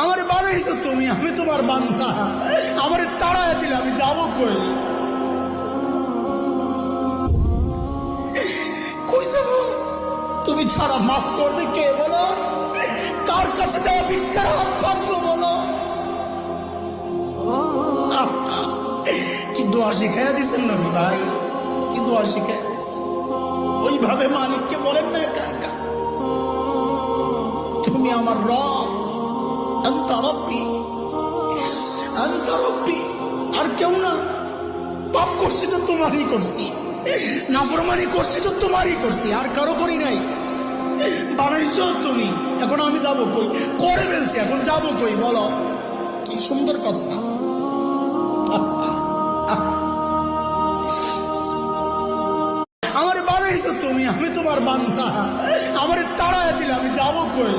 আমার বানাইছো তুমি, আমি তোমার বান্দা। আমার তাড়ায় দিলে আমি যাবো কই? কই যাবো? তুমি ছাড়া মাফ করবে কে বলো? কার কাছে যাওয়া ভিক্ষার হাত পাবো বলো? কি দোয়া শিখাইয়া দিচ্ছেন নবী ভাই, কি দোয়া শিখাইয়া দিচ্ছেন। ওইভাবে মালিককে বলেন না একা একা, তুমি আমার রব, আনতা রব্বি, আনতা রব্বি, আর কেউ না। পাপ করছি তো তোমারই করছি, নাফরমানি করছি তো তোমারই করছি, আর কারো করি নাই। বানাইছো তুমি, এখন আমি যাবো কই? করে ফেলছি, এখন যাবো কই বলো? কি সুন্দর কথা। আমার বানাইছো তুমি, আমি তোমার বান্দা। আমার তাড়ায় দিলে আমি যাবো কই?